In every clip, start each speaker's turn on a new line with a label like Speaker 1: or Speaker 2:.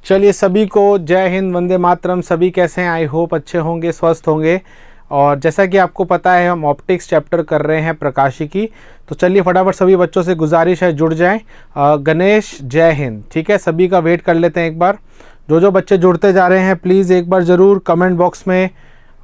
Speaker 1: चलिए सभी को जय हिंद, वंदे मातरम। सभी कैसे हैं? आई होप अच्छे होंगे, स्वस्थ होंगे। और जैसा कि आपको पता है हम ऑप्टिक्स चैप्टर कर रहे हैं प्रकाशिकी। तो चलिए फटाफट सभी बच्चों से गुजारिश है जुड़ जाएं। गणेश जय हिंद, ठीक है। सभी का वेट कर लेते हैं एक बार। जो बच्चे जुड़ते जा रहे हैं प्लीज़ एक बार ज़रूर कमेंट बॉक्स में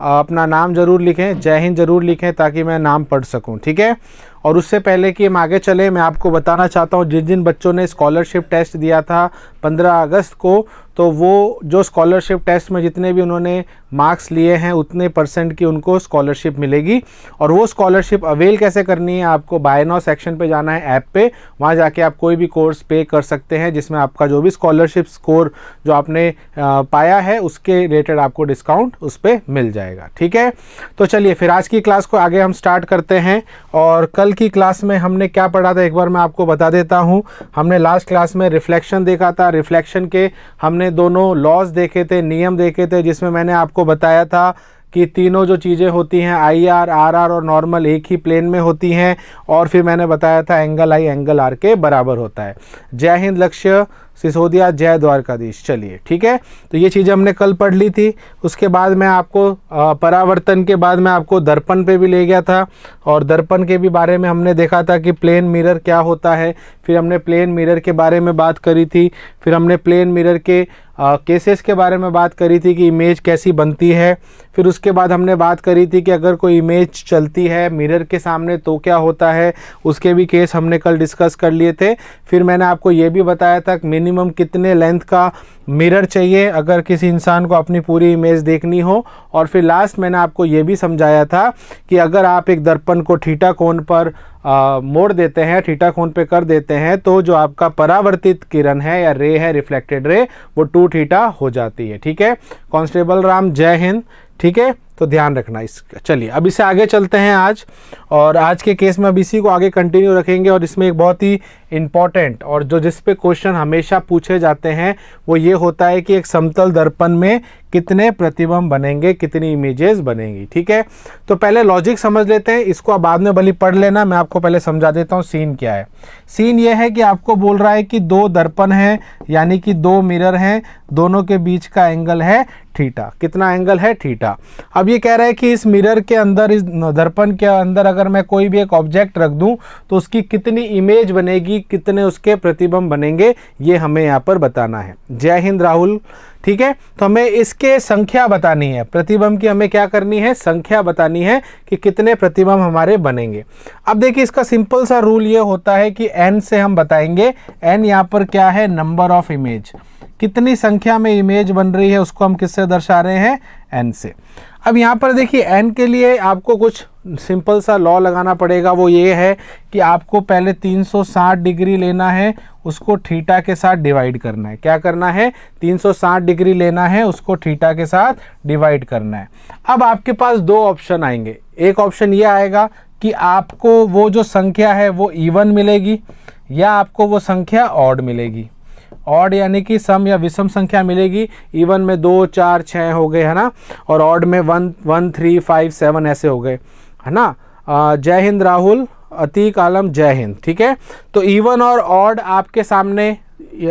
Speaker 1: अपना नाम ज़रूर लिखें, जय हिंद ज़रूर लिखें ताकि मैं नाम पढ़ सकूं, ठीक है। और उससे पहले कि हम आगे चले, मैं आपको बताना चाहता हूं जिन बच्चों ने स्कॉलरशिप टेस्ट दिया था 15 अगस्त को, तो वो जो स्कॉलरशिप टेस्ट में जितने भी उन्होंने मार्क्स लिए हैं उतने % की उनको स्कॉलरशिप मिलेगी। और वो स्कॉलरशिप अवेल कैसे करनी है, आपको बाय नाउ सेक्शन पे जाना है ऐप पे। वहाँ जाके आप कोई भी कोर्स पे कर सकते हैं जिसमें आपका जो भी स्कॉलरशिप स्कोर जो आपने पाया है उसके रिलेटेड आपको डिस्काउंट उस पर मिल जाएगा, ठीक है। तो चलिए फिर आज की क्लास को आगे हम स्टार्ट करते हैं। और कल की क्लास में हमने क्या पढ़ा था एक बार मैं आपको बता देता हूँ। हमने लास्ट क्लास में रिफ्लेक्शन देखा था। रिफ्लेक्शन के हमने दोनों लॉज देखे थे, नियम देखे थे, जिसमें मैंने आपको बताया था कि तीनों जो चीज़ें होती हैं IR, RR और नॉर्मल एक ही प्लेन में होती हैं। और फिर मैंने बताया था एंगल I एंगल R के बराबर होता है। जय हिंद लक्ष्य, सिसोदिया, जय द्वारकाधीश। चलिए ठीक है, तो ये चीज़ें हमने कल पढ़ ली थी। उसके बाद मैं आपको परावर्तन के बाद मैं आपको दर्पण पे भी ले गया था और दर्पण के भी बारे में हमने देखा था कि प्लेन मिरर क्या होता है। फिर हमने प्लेन मिरर के बारे में बात करी थी। फिर हमने प्लेन मिरर के केसेस के बारे में बात करी थी कि इमेज कैसी बनती है। फिर उसके बाद हमने बात करी थी कि अगर कोई इमेज चलती है मिरर के सामने तो क्या होता है, उसके भी केस हमने कल डिस्कस कर लिए थे। फिर मैंने आपको ये भी बताया था कि मिनिमम कितने लेंथ का मिरर चाहिए अगर किसी इंसान को अपनी पूरी इमेज देखनी हो। और फिर लास्ट मैंने आपको ये भी समझाया था कि अगर आप एक दर्पण को थीटा कोण पर मोड़ देते हैं, थीटा कोण पे कर देते हैं, तो जो आपका परावर्तित किरण है या रे है, रिफ्लेक्टेड रे, वो 2 थीटा हो जाती है, ठीक है। कांस्टेबल राम जय हिंद, ठीक है। तो ध्यान रखना इसका। चलिए अब इससे आगे चलते हैं आज। और आज के केस में अब इसी को आगे कंटिन्यू रखेंगे। और इसमें एक बहुत ही इम्पॉर्टेंट और जो जिस पे क्वेश्चन हमेशा पूछे जाते हैं वो ये होता है कि एक समतल दर्पण में कितने प्रतिबिंब बनेंगे, कितनी इमेजेस बनेंगी, ठीक है। तो पहले लॉजिक समझ लेते हैं, इसको आप बाद में भले पढ़ लेना, मैं आपको पहले समझा देता हूँ सीन क्या है। सीन ये है कि आपको बोल रहा है कि 2 दर्पण हैं, यानी कि 2 मिरर हैं, दोनों के बीच का एंगल है थीटा। कितना एंगल है? थीटा। अब ये कह रहा है कि इस मिरर के अंदर, इस दर्पण के अंदर अगर मैं कोई भी एक ऑब्जेक्ट रख दूं तो उसकी कितनी इमेज बनेगी, कितने उसके प्रतिबिंब बनेंगे, ये हमें यहाँ पर बताना है। जय हिंद राहुल, ठीक है। तो हमें इसके संख्या बतानी है, प्रतिबिंब की हमें क्या करनी है, संख्या बतानी है कि कितने प्रतिबिंब हमारे बनेंगे। अब देखिए इसका सिंपल सा रूल ये होता है कि n से हम बताएंगे। n यहाँ पर क्या है? Number of image. कितनी संख्या में इमेज बन रही है उसको हम किससे दर्शा रहे हैं? n से। अब यहाँ पर देखिए n के लिए आपको कुछ सिंपल सा लॉ लगाना पड़ेगा। वो ये है कि आपको पहले 360 डिग्री लेना है, उसको थीटा के साथ डिवाइड करना है। क्या करना है? 360 डिग्री लेना है, उसको थीटा के साथ डिवाइड करना है। अब आपके पास 2 ऑप्शन आएंगे। एक ऑप्शन ये आएगा कि आपको वो जो संख्या है वो इवन मिलेगी या आपको वो संख्या ऑड मिलेगी। ऑड यानी कि सम या विषम संख्या मिलेगी। इवन में 2, 4, 6 हो गए, है ना। और ऑड में 1, 1, 3, 5, 7 ऐसे हो गए, है ना। जय हिंद राहुल, अतीक आलम जय हिंद, ठीक है। तो इवन और ऑड आपके सामने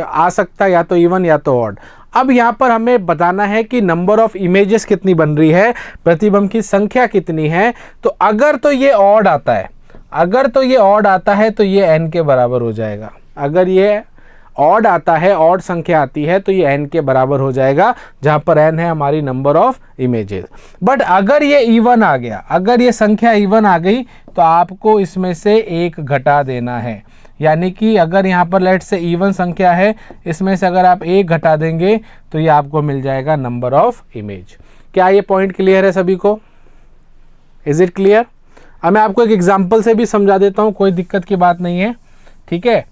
Speaker 1: आ सकता है, या तो इवन या तो ऑड। अब यहाँ पर हमें बताना है कि नंबर ऑफ इमेजेस कितनी बन रही है, प्रतिबिंब की संख्या कितनी है। तो अगर तो ये ऑड आता है, अगर तो ये ऑड आता है तो ये n के बराबर हो जाएगा। अगर ये ऑड आता है, ऑड संख्या आती है तो ये n के बराबर हो जाएगा, जहाँ पर n है हमारी नंबर ऑफ इमेजेस। बट अगर ये इवन आ गया, अगर ये संख्या इवन आ गई तो आपको इसमें से 1 घटा देना है। यानी कि अगर यहाँ पर लेट से इवन संख्या है, इसमें से अगर आप 1 घटा देंगे तो ये आपको मिल जाएगा नंबर ऑफ इमेज। क्या ये पॉइंट क्लियर है सभी को? Is it clear? अब मैं आपको एक एग्जाम्पल से भी समझा देता हूँ, कोई दिक्कत की बात नहीं है, ठीक है।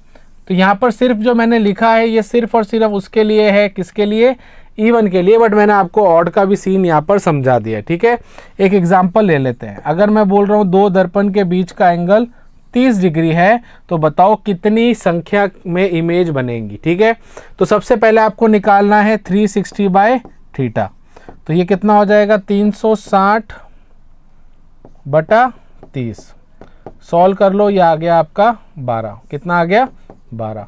Speaker 1: तो यहाँ पर सिर्फ जो मैंने लिखा है ये सिर्फ और सिर्फ उसके लिए है, किसके लिए? इवन के लिए। बट मैंने आपको ऑड का भी सीन यहाँ पर समझा दिया, ठीक है। एक एग्जांपल ले लेते हैं। अगर मैं बोल रहा हूँ 2 दर्पण के बीच का एंगल 30 डिग्री है, तो बताओ कितनी संख्या में इमेज बनेंगी, ठीक है। तो सबसे पहले आपको निकालना है 360 बाय थीटा। तो ये कितना हो जाएगा? 360 बटा 30। सॉल्व कर लो, ये आ गया आपका 12। कितना आ गया? 12।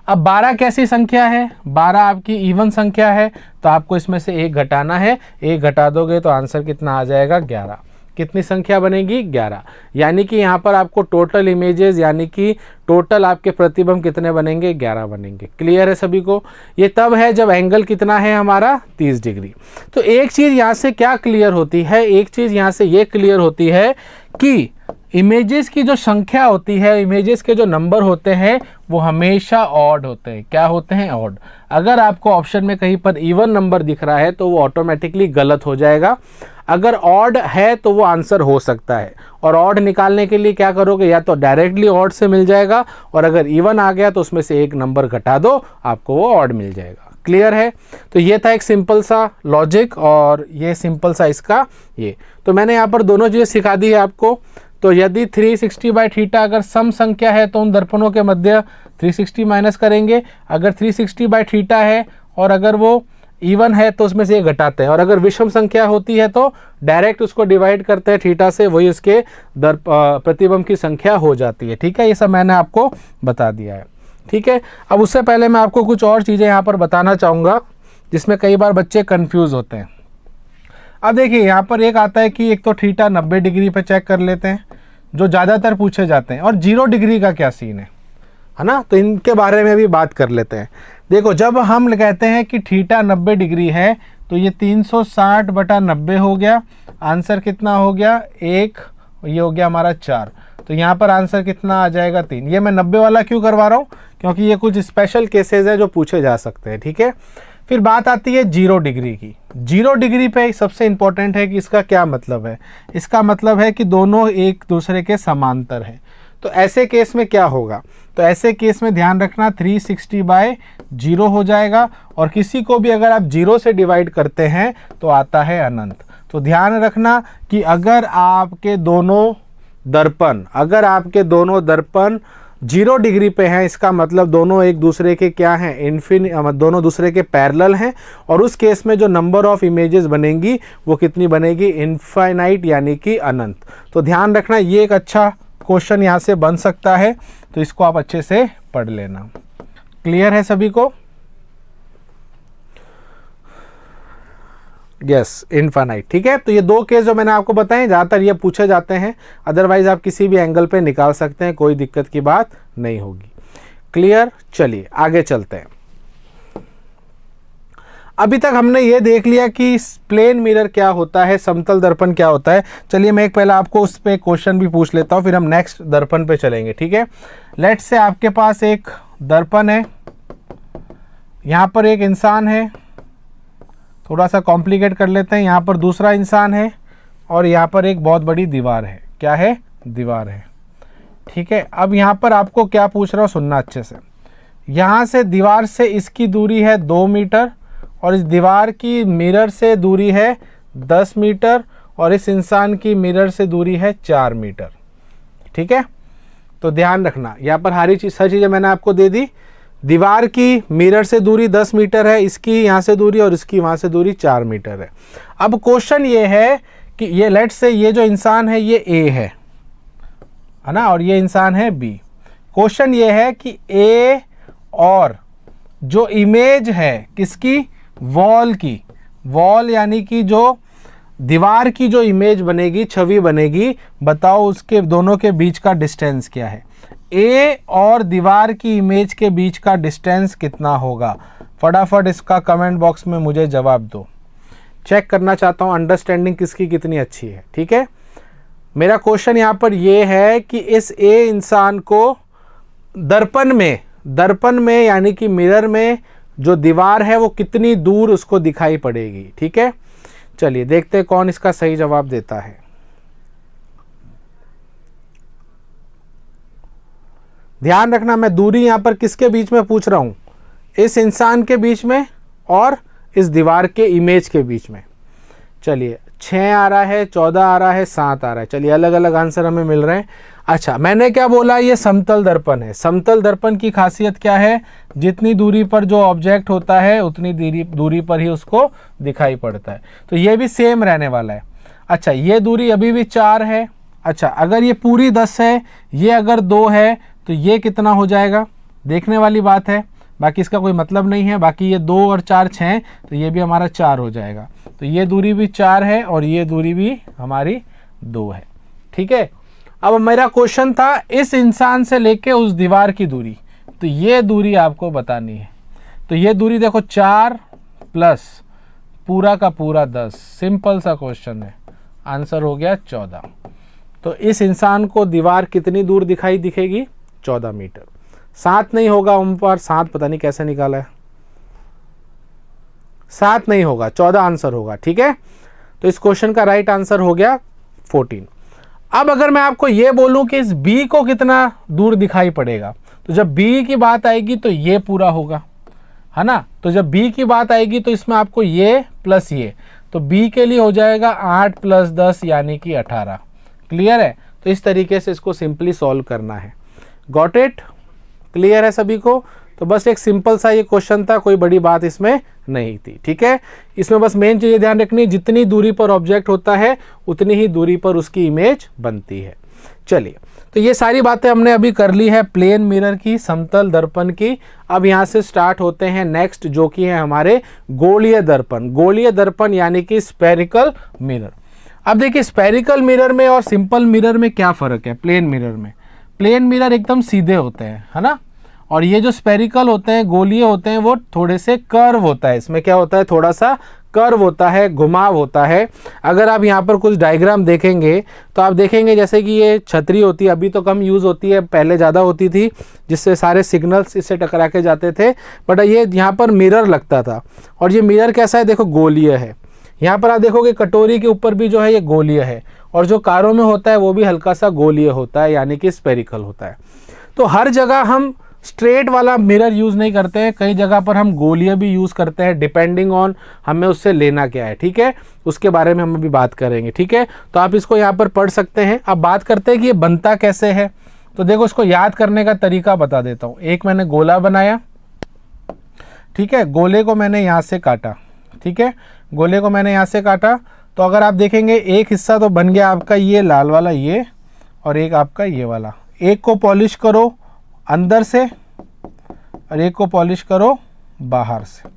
Speaker 1: अब 12 कैसी संख्या है, 12 आपकी इवन संख्या है, तो आपको इसमें से 1 घटाना है, 1 घटा दोगे तो आंसर कितना आ जाएगा 11। कितनी संख्या बनेगी 11, यानी कि यहाँ पर आपको टोटल इमेजेस यानी कि टोटल आपके प्रतिबिंब कितने बनेंगे 11 बनेंगे। क्लियर है सभी को? ये तब है जब एंगल कितना है हमारा 30 डिग्री। तो एक चीज़ यहाँ से क्या क्लियर होती है, एक चीज़ यहाँ से ये क्लियर होती है कि इमेजेस की जो संख्या होती है, इमेजेस के जो नंबर होते हैं वो हमेशा ऑड होते हैं। क्या होते हैं? ऑड। अगर आपको ऑप्शन में कहीं पर इवन नंबर दिख रहा है तो वो ऑटोमेटिकली गलत हो जाएगा, अगर ऑड है तो वो आंसर हो सकता है। और ऑड निकालने के लिए क्या करोगे, या तो डायरेक्टली ऑड से मिल जाएगा, और अगर इवन आ गया तो उसमें से 1 नंबर घटा दो, आपको वो ऑड मिल जाएगा। क्लियर है? तो ये था एक सिंपल सा लॉजिक, और ये सिंपल सा इसका ये। तो मैंने यहाँ पर दोनों चीज़ें सिखा दी है आपको। तो यदि 360/θ अगर सम संख्या है तो उन दर्पणों के मध्य 360 माइनस करेंगे, अगर 360/θ है और अगर वो इवन है तो उसमें से ये घटाते हैं, और अगर विषम संख्या होती है तो डायरेक्ट उसको डिवाइड करते हैं थीटा से, वही उसके प्रतिबिंब की संख्या हो जाती है। ठीक है, ये सब मैंने आपको बता दिया है। ठीक है, अब उससे पहले मैं आपको कुछ और चीज़ें यहाँ पर बताना चाहूँगा जिसमें कई बार बच्चे कन्फ्यूज़ होते हैं। अब देखिए यहाँ पर एक आता है कि एक तो थीटा 90 डिग्री पे चेक कर लेते हैं, जो ज़्यादातर पूछे जाते हैं, और 0 डिग्री का क्या सीन है ना, तो इनके बारे में भी बात कर लेते हैं। देखो, जब हम कहते हैं कि थीटा 90 डिग्री है तो ये 360/90 हो गया, आंसर कितना हो गया 1, ये हो गया हमारा 4, तो यहाँ पर आंसर कितना आ जाएगा 3। ये मैं 90 वाला क्यों करवा रहा हूँ, क्योंकि ये कुछ स्पेशल केसेस है जो पूछे जा सकते हैं। ठीक है, फिर बात आती है 0 डिग्री की। 0 डिग्री पे सबसे इंपॉर्टेंट है कि इसका क्या मतलब है। इसका मतलब है कि दोनों एक दूसरे के समांतर हैं। तो ऐसे केस में क्या होगा, तो ऐसे केस में ध्यान रखना 360/0 हो जाएगा, और किसी को भी अगर आप 0 से डिवाइड करते हैं तो आता है अनंत। तो ध्यान रखना कि अगर आपके दोनों दर्पण 0 डिग्री पे हैं, इसका मतलब दोनों एक दूसरे के क्या हैं, दोनों दूसरे के पैरेलल हैं, और उस केस में जो नंबर ऑफ इमेजेस बनेंगी वो कितनी बनेगी, इनफाइनाइट, यानी कि अनंत। तो ध्यान रखना, ये एक अच्छा क्वेश्चन यहाँ से बन सकता है, तो इसको आप अच्छे से पढ़ लेना। क्लियर है सभी को? Yes, infinite. ठीक है, तो ये 2 केस जो मैंने आपको बताए ज़्यादातर ये पूछे जाते हैं, अदरवाइज आप किसी भी एंगल पे निकाल सकते हैं, कोई दिक्कत की बात नहीं होगी। क्लियर? चलिए आगे चलते हैं। अभी तक हमने ये देख लिया कि प्लेन मिरर क्या होता है, समतल दर्पण क्या होता है। चलिए मैं एक पहले आपको उस पर क्वेश्चन भी पूछ लेता हूँ, फिर हम नेक्स्ट दर्पण पे चलेंगे। ठीक है, लेट्स से आपके पास एक दर्पण है, यहाँ पर एक इंसान है, थोड़ा सा कॉम्प्लिकेट कर लेते हैं, यहाँ पर दूसरा इंसान है, और यहाँ पर एक बहुत बड़ी दीवार है। क्या है? दीवार है। ठीक है, अब यहाँ पर आपको क्या पूछ रहा हूँ, सुनना अच्छे से। यहाँ से दीवार से इसकी दूरी है 2 मीटर, और इस दीवार की मिरर से दूरी है 10 मीटर, और इस इंसान की मिरर से दूरी है 4 मीटर। ठीक है, तो ध्यान रखना, यहाँ पर हर चीज़ें मैंने आपको दे दी। दीवार की मिरर से दूरी 10 मीटर है, इसकी यहाँ से दूरी और इसकी वहाँ से दूरी 4 मीटर है। अब क्वेश्चन ये है कि ये लेट्स से ये जो इंसान है ये ए है ना, और ये इंसान है बी। क्वेश्चन ये है कि ए और जो इमेज है किसकी, वॉल की, वॉल यानी कि जो दीवार की जो इमेज बनेगी, छवि बनेगी, बताओ उसके दोनों के बीच का डिस्टेंस क्या है। ए और दीवार की इमेज के बीच का डिस्टेंस कितना होगा, फटाफट इसका कमेंट बॉक्स में मुझे जवाब दो। चेक करना चाहता हूँ अंडरस्टैंडिंग किसकी कितनी अच्छी है। ठीक है, मेरा क्वेश्चन यहाँ पर ये है कि इस ए इंसान को दर्पण में यानी कि मिरर में जो दीवार है वो कितनी दूर उसको दिखाई पड़ेगी। ठीक है, चलिए देखते हैं कौन इसका सही जवाब देता है। ध्यान रखना, मैं दूरी यहाँ पर किसके बीच में पूछ रहा हूँ, इस इंसान के बीच में और इस दीवार के इमेज के बीच में। चलिए 6 आ रहा है, 14 आ रहा है, 7 आ रहा है। चलिए अलग अलग आंसर हमें मिल रहे हैं। अच्छा, मैंने क्या बोला, ये समतल दर्पण है। समतल दर्पण की खासियत क्या है, जितनी दूरी पर जो ऑब्जेक्ट होता है उतनी दूरी पर ही उसको दिखाई पड़ता है। तो ये भी सेम रहने वाला है। अच्छा, ये दूरी अभी भी 4 है। अच्छा, अगर ये पूरी 10 है, ये अगर 2 है, तो ये कितना हो जाएगा, देखने वाली बात है। बाकी इसका कोई मतलब नहीं है। बाकी ये 2 और 4 6, तो ये भी हमारा 4 हो जाएगा। तो ये दूरी भी 4 है और ये दूरी भी हमारी 2 है। ठीक है, अब मेरा क्वेश्चन था इस इंसान से लेके उस दीवार की दूरी, तो ये दूरी आपको बतानी है। तो ये दूरी देखो 4 प्लस पूरा का पूरा 10, सिंपल सा क्वेश्चन है, आंसर हो गया 14। तो इस इंसान को दीवार कितनी दूर दिखाई दिखेगी? 14 मीटर। 7 नहीं होगा उन पर, 7 पता नहीं कैसे निकाला है, 7 नहीं होगा, 14 आंसर होगा। ठीक है, तो इस क्वेश्चन का राइट आंसर हो गया 14। अब अगर मैं आपको ये बोलूं कि इस बी को कितना दूर दिखाई पड़ेगा, तो जब बी की बात आएगी तो ये पूरा होगा, है ना। तो जब बी की बात आएगी तो इसमें आपको ये प्लस ये, तो बी के लिए हो जाएगा 8 + 10 यानी कि 18। क्लियर है? तो इस तरीके से इसको सिंपली सॉल्व करना है। Got it? क्लियर है सभी को? तो बस एक सिंपल सा ये क्वेश्चन था, कोई बड़ी बात इसमें नहीं थी। ठीक है, इसमें बस मेन चीज़ ध्यान रखनी, जितनी दूरी पर ऑब्जेक्ट होता है उतनी ही दूरी पर उसकी इमेज बनती है। चलिए, तो ये सारी बातें हमने अभी कर ली है प्लेन मिरर की, समतल दर्पण की। अब यहाँ से स्टार्ट होते हैं नेक्स्ट, जो कि है हमारे गोलीय दर्पण। गोलीय दर्पण यानी कि स्फेरिकल मिरर। अब देखिए, स्फेरिकल मिरर में और सिंपल मिरर में क्या फ़र्क है? प्लेन मिरर में, प्लेन मिरर एकदम सीधे होते हैं, है ना, और ये जो स्फेरिकल होते हैं, गोलीय होते हैं, वो थोड़े से कर्व होता है। इसमें क्या होता है? थोड़ा सा कर्व होता है, घुमाव होता है। अगर आप यहाँ पर कुछ डायग्राम देखेंगे तो आप देखेंगे जैसे कि ये छतरी होती है, अभी तो कम यूज़ होती है, पहले ज़्यादा होती थी, जिससे सारे सिग्नल्स इससे टकरा के जाते थे। बट ये यहाँ पर मिरर लगता था, और ये मिरर कैसा है? देखो, गोलीय है। यहाँ पर आप देखोगे कटोरी के ऊपर भी जो है ये गोलीय है, और जो कारों में होता है वो भी हल्का सा गोलीय होता है, यानी कि स्फेरिकल होता है। तो हर जगह हम स्ट्रेट वाला मिरर यूज़ नहीं करते हैं, कई जगह पर हम गोलीय भी यूज़ करते हैं, डिपेंडिंग ऑन हमें उससे लेना क्या है। ठीक है, उसके बारे में हम अभी बात करेंगे। ठीक है, तो आप इसको यहाँ पर पढ़ सकते हैं। अब बात करते हैं कि ये बनता कैसे है। तो देखो, इसको याद करने का तरीका बता देता हूँ। एक मैंने गोला बनाया, ठीक है, गोले को मैंने यहाँ से काटा, ठीक है, गोले को मैंने यहाँ से काटा। तो अगर आप देखेंगे एक हिस्सा तो बन गया आपका ये लाल वाला, ये, और एक आपका ये वाला। एक को पॉलिश करो अंदर से और एक को पॉलिश करो बाहर से।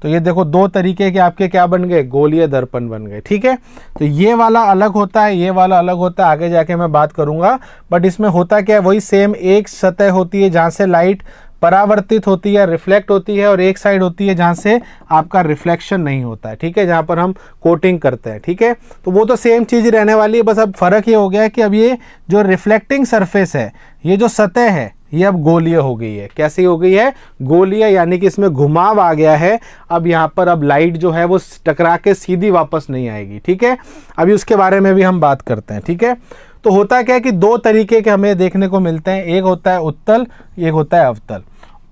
Speaker 1: तो ये देखो, 2 तरीके के आपके क्या बन गए? गोलीय दर्पण बन गए। ठीक है, तो ये वाला अलग होता है, ये वाला अलग होता है, आगे जाके मैं बात करूंगा। बट इसमें होता क्या है? वही सेम, एक सतह होती है जहाँ से लाइट परावर्तित होती है, रिफ्लेक्ट होती है, और एक साइड होती है जहाँ से आपका रिफ्लेक्शन नहीं होता है। ठीक है, जहाँ पर हम कोटिंग करते हैं। ठीक है, तो वो तो सेम चीज़ रहने वाली है, बस अब फ़र्क ये हो गया है कि अब ये जो रिफ्लेक्टिंग सरफेस है, ये जो सतह है, ये अब गोलीय हो गई है। कैसी हो गई है? गोलीय, यानी कि इसमें घुमाव आ गया है। अब यहाँ पर अब लाइट जो है वो टकरा के सीधी वापस नहीं आएगी। ठीक है, अभी उसके बारे में भी हम बात करते हैं। ठीक है, तो होता क्या है कि 2 तरीके के हमें देखने को मिलते हैं, एक होता है उत्तल, एक होता है अवतल।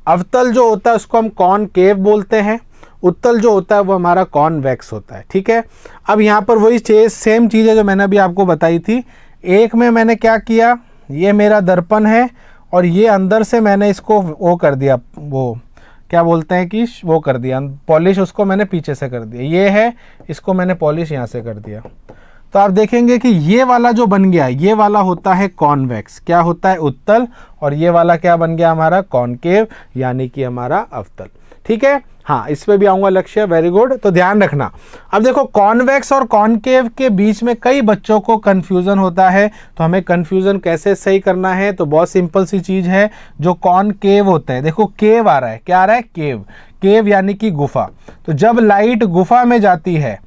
Speaker 1: अवतल जो होता है उसको हम कॉनकेव बोलते हैं, उत्तल जो होता है वो हमारा कॉन्वेक्स होता है। ठीक है, अब यहाँ पर वही चीज़, सेम चीज़ है जो मैंने अभी आपको बताई थी। एक में मैंने क्या किया, ये मेरा दर्पण है, और ये अंदर से मैंने इसको वो कर दिया, वो क्या बोलते हैं कि वो कर दिया पॉलिश, उसको मैंने पीछे से कर दिया। ये है, इसको मैंने पॉलिश यहाँ से कर दिया। तो आप देखेंगे कि ये वाला जो बन गया, ये वाला होता है कॉन्वेक्स, क्या होता है? उत्तल, और ये वाला क्या बन गया हमारा? कॉनकेव, यानी कि हमारा अवतल। ठीक है, हाँ, इस पे भी आऊँगा लक्ष्य, वेरी गुड। तो ध्यान रखना। अब देखो, कॉन्वेक्स और कॉनकेव के बीच में कई बच्चों को कन्फ्यूज़न होता है, तो हमें कन्फ्यूज़न कैसे सही करना है? तो बहुत सिंपल सी चीज़ है, जो कॉनकेव होता है, देखो केव आ रहा है, क्या आ रहा है? केव, केव यानी कि गुफा। तो जब लाइट गुफा में जाती है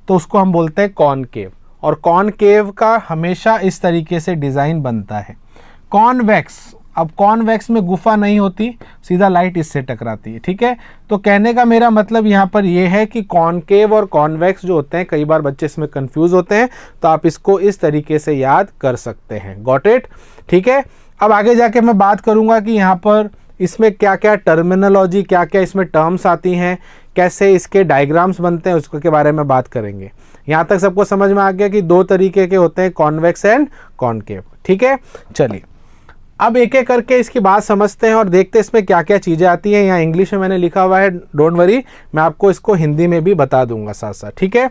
Speaker 1: तो उसको हम बोलते हैं कॉनकेव, और कॉनकेव का हमेशा इस तरीके से डिज़ाइन बनता है। कॉन्वेक्स, अब कॉन्वेक्स में गुफा नहीं होती, सीधा लाइट इससे टकराती है। ठीक है, तो कहने का मेरा मतलब यहाँ पर ये है कि कॉनकेव और कॉन्वेक्स जो होते हैं, कई बार बच्चे इसमें कंफ्यूज होते हैं, तो आप इसको इस तरीके से याद कर सकते हैं। Got it? ठीक है, अब आगे जाके मैं बात करूँगा कि यहाँ पर इसमें क्या क्या टर्मिनोलॉजी, क्या क्या इसमें टर्म्स आती हैं, कैसे इसके डायग्राम्स बनते हैं, उसके बारे में बात करेंगे। यहाँ तक सबको समझ में आ गया कि 2 तरीके के होते हैं, कॉन्वेक्स एंड कॉनकेव। ठीक है, चलिए अब एक एक करके इसकी बात समझते हैं और देखते हैं इसमें क्या क्या चीज़ें आती हैं। यहाँ इंग्लिश में मैंने लिखा हुआ है, डोंट वरी, मैं आपको इसको हिंदी में भी बता दूंगा साथ साथ। ठीक है,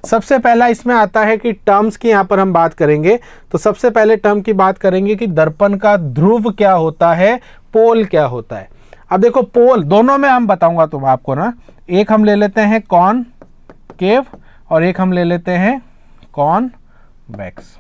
Speaker 1: सबसे पहला इसमें आता है कि टर्म्स की यहाँ पर हम बात करेंगे। तो सबसे पहले टर्म की बात करेंगे कि दर्पण का ध्रुव क्या होता है, पोल क्या होता है। अब देखो पोल दोनों में हम बताऊंगा तुम आपको ना, एक हम ले लेते हैं कॉनकेव और एक हम ले लेते हैं कॉन्वेक्स।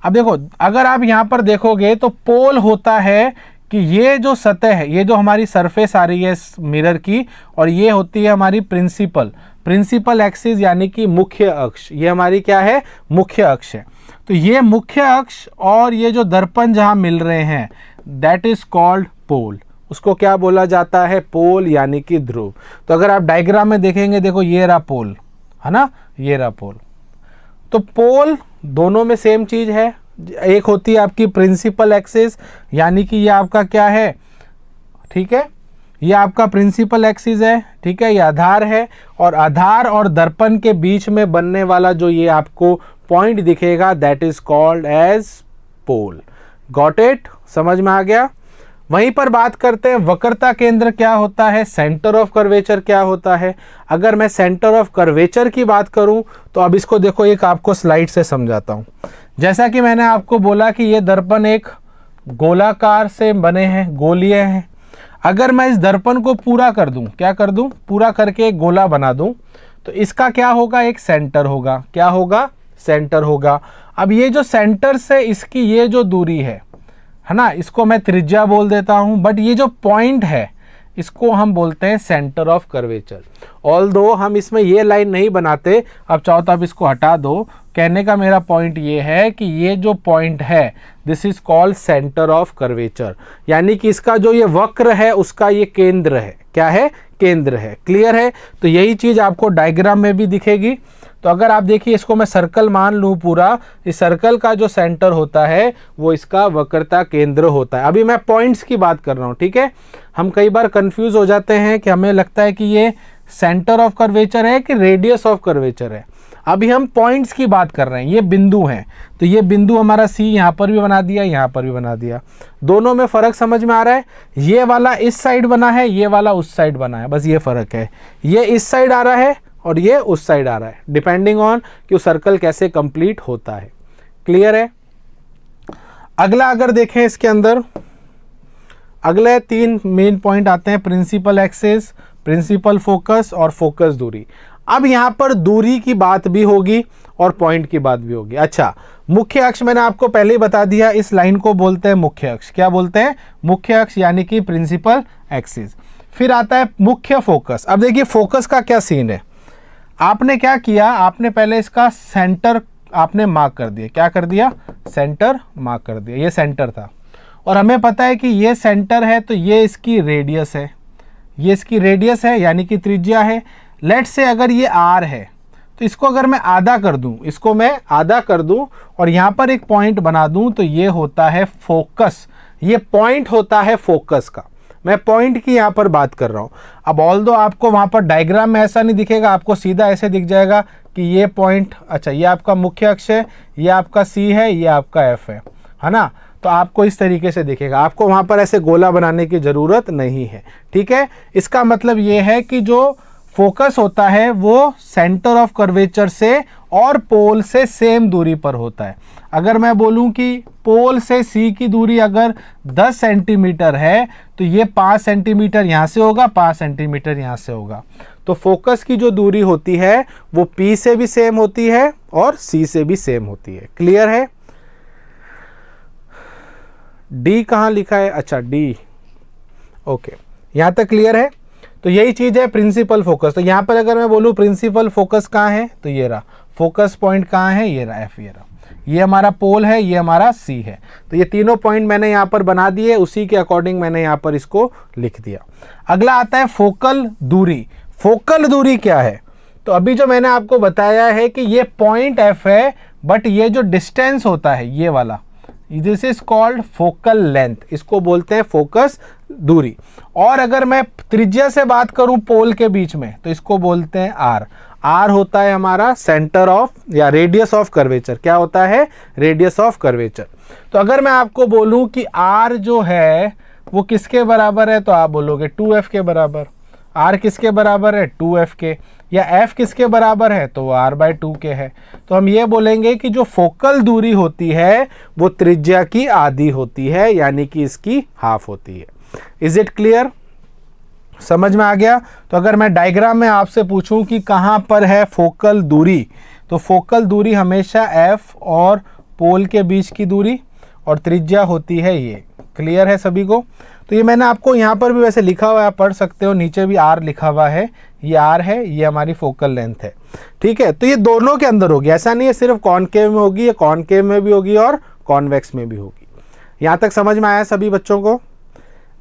Speaker 1: अब देखो अगर आप यहां पर देखोगे तो पोल होता है कि ये जो सतह है, ये जो हमारी सरफेस आ रही है मिरर की, और ये होती है हमारी प्रिंसिपल एक्सिस यानी कि मुख्य अक्ष। ये हमारी क्या है, मुख्य अक्ष है। तो ये मुख्य अक्ष और ये जो दर्पण जहां मिल रहे हैं दैट इज कॉल्ड पोल। उसको क्या बोला जाता है, पोल यानी कि ध्रुव। तो अगर आप डायग्राम में देखेंगे, देखो ये रहा पोल है ना, ये रहा पोल। तो पोल दोनों में सेम चीज है, एक होती है आपकी प्रिंसिपल एक्सिस यानी कि ये आपका क्या है, ठीक है, ये आपका प्रिंसिपल एक्सिस है, ठीक है, ये आधार है, और आधार और दर्पण के बीच में बनने वाला जो ये आपको पॉइंट दिखेगा that is called as pole. Got it, समझ में आ गया। वहीं पर बात करते हैं वक्रता केंद्र क्या होता है, सेंटर ऑफ कर्वेचर क्या होता है। अगर मैं सेंटर ऑफ कर्वेचर की बात करूं तो अब इसको देखो, एक आपको स्लाइड से समझाता हूं। जैसा कि मैंने आपको बोला कि ये दर्पण एक गोलाकार से बने हैं, गोलीय हैं। अगर मैं इस दर्पण को पूरा कर दूं, क्या कर दूं, पूरा करके एक गोला बना दूं, तो इसका क्या होगा, एक सेंटर होगा। क्या होगा, सेंटर होगा। अब ये जो सेंटर से इसकी ये जो दूरी है ना, इसको मैं त्रिज्या बोल देता हूं, बट ये जो पॉइंट है इसको हम बोलते हैं सेंटर ऑफ कर्वेचर। ऑल्दो हम इसमें ये लाइन नहीं बनाते, अब चाहो तो आप इसको हटा दो। कहने का मेरा पॉइंट ये है कि ये जो पॉइंट है this is called centre of curvature, यानी कि इसका जो ये वक्र है उसका ये केंद्र है। क्या है, केंद्र है। क्लियर है। तो यही चीज आपको डायग्राम में भी दिखेगी। तो अगर आप देखिए, इसको मैं सर्कल मान लूँ पूरा, इस सर्कल का जो सेंटर होता है वो इसका वक्रता केंद्र होता है। अभी मैं पॉइंट्स की बात कर रहा हूँ, ठीक है। हम कई बार कंफ्यूज हो जाते हैं कि हमें लगता है कि ये सेंटर ऑफ कर्वेचर है कि रेडियस ऑफ कर्वेचर है। अभी हम पॉइंट्स की बात कर रहे हैं, ये बिंदु हैं। तो ये बिंदु हमारा सी यहाँ पर भी बना दिया, यहाँ पर भी बना दिया। दोनों में फ़र्क समझ में आ रहा है। ये वाला इस साइड बना है, ये वाला उस साइड बना है, बस ये फ़र्क है। ये इस साइड आ रहा है और ये उस साइड आ रहा है, डिपेंडिंग ऑन कि वो सर्कल कैसे कंप्लीट होता है। क्लियर है। अगला अगर देखें इसके अंदर, अगले 3 मेन पॉइंट आते हैं, प्रिंसिपल एक्सिस, प्रिंसिपल फोकस और फोकस दूरी। अब यहाँ पर दूरी की बात भी होगी और पॉइंट की बात भी होगी। अच्छा, मुख्य अक्ष मैंने आपको पहले ही बता दिया, इस लाइन को बोलते हैं मुख्य अक्ष। क्या बोलते हैं, मुख्य अक्ष यानी कि प्रिंसिपल एक्सिस। फिर आता है मुख्य फोकस। अब देखिए फोकस का क्या सीन है। आपने क्या किया, आपने पहले इसका सेंटर आपने मार्क कर दिया। क्या कर दिया, सेंटर मार्क कर दिया। ये सेंटर था और हमें पता है कि ये सेंटर है, तो ये इसकी रेडियस है, ये इसकी रेडियस है यानी कि त्रिज्या है। लेट्स से अगर ये आर है तो इसको अगर मैं आधा कर दूं, इसको मैं आधा कर दूं और यहाँ पर एक पॉइंट बना दूं, तो ये होता है फोकस। ये पॉइंट होता है फोकस का। मैं पॉइंट की यहाँ पर बात कर रहा हूँ। अब ऑल्दो आपको वहाँ पर डायग्राम में ऐसा नहीं दिखेगा, आपको सीधा ऐसे दिख जाएगा कि ये पॉइंट, अच्छा ये आपका मुख्य अक्ष है, ये आपका सी है, ये आपका एफ है ना। तो आपको इस तरीके से दिखेगा, आपको वहाँ पर ऐसे गोला बनाने की ज़रूरत नहीं है। ठीक है। इसका मतलब ये है कि जो फोकस होता है वो सेंटर ऑफ कर्वेचर से और पोल से सेम दूरी पर होता है। अगर मैं बोलूं कि पोल से सी की दूरी अगर 10 सेंटीमीटर है तो ये 5 सेंटीमीटर यहाँ से होगा, 5 सेंटीमीटर यहाँ से होगा। तो फोकस की जो दूरी होती है वो पी से भी सेम होती है और सी से भी सेम होती है। क्लियर है। डी कहाँ लिखा है, अच्छा डी, ओके, यहाँ तक क्लियर है। तो यही चीज़ है प्रिंसिपल फोकस। तो यहाँ पर अगर मैं बोलूँ प्रिंसिपल फोकस कहाँ है, तो ये रहा। फोकस पॉइंट कहाँ है, ये रहा, एफ, ये रहा। ये हमारा पोल है, ये हमारा सी है। तो ये तीनों पॉइंट मैंने यहाँ पर बना दिए, उसी के अकॉर्डिंग मैंने यहाँ पर इसको लिख दिया। अगला आता है फोकल दूरी। फोकल दूरी क्या है, तो अभी जो मैंने आपको बताया है कि ये पॉइंट एफ है, बट ये जो डिस्टेंस होता है ये वाला, this is called focal length, इसको बोलते हैं फोकस दूरी। और अगर मैं त्रिज्या से बात करूं पोल के बीच में, तो इसको बोलते हैं आर। आर होता है हमारा सेंटर ऑफ या रेडियस ऑफ कर्वेचर। क्या होता है, रेडियस ऑफ कर्वेचर। तो अगर मैं आपको बोलूं कि आर जो है वो किसके बराबर है, तो आप बोलोगे 2f के बराबर। आर किसके बराबर है, 2f के। या f किसके बराबर है, तो वो r/2 के है। तो हम ये बोलेंगे कि जो फोकल दूरी होती है वो त्रिज्या की आधी होती है, यानी कि इसकी हाफ होती है। Is it clear? समझ में आ गया? तो अगर मैं डायग्राम में आपसे पूछूं कि कहाँ पर है फोकल दूरी, तो फोकल दूरी हमेशा एफ और पोल के बीच की दूरी और त्रिज्या होती है ये। क्लियर है सभी को? तो ये मैंने आपको यहाँ पर भी वैसे लिखा हुआ है, आप पढ़ सकते हो, नीचे भी आर लिखा हुआ है, ये आर है, ये हमारी फोकल लेंथ है। ठीक है, तो ये दोनों के अंदर होगी, ऐसा नहीं है सिर्फ कॉनकेव में होगी, ये कॉनकेव में भी होगी और कॉन्वेक्स में भी होगी। यहाँ तक समझ में आया सभी बच्चों को?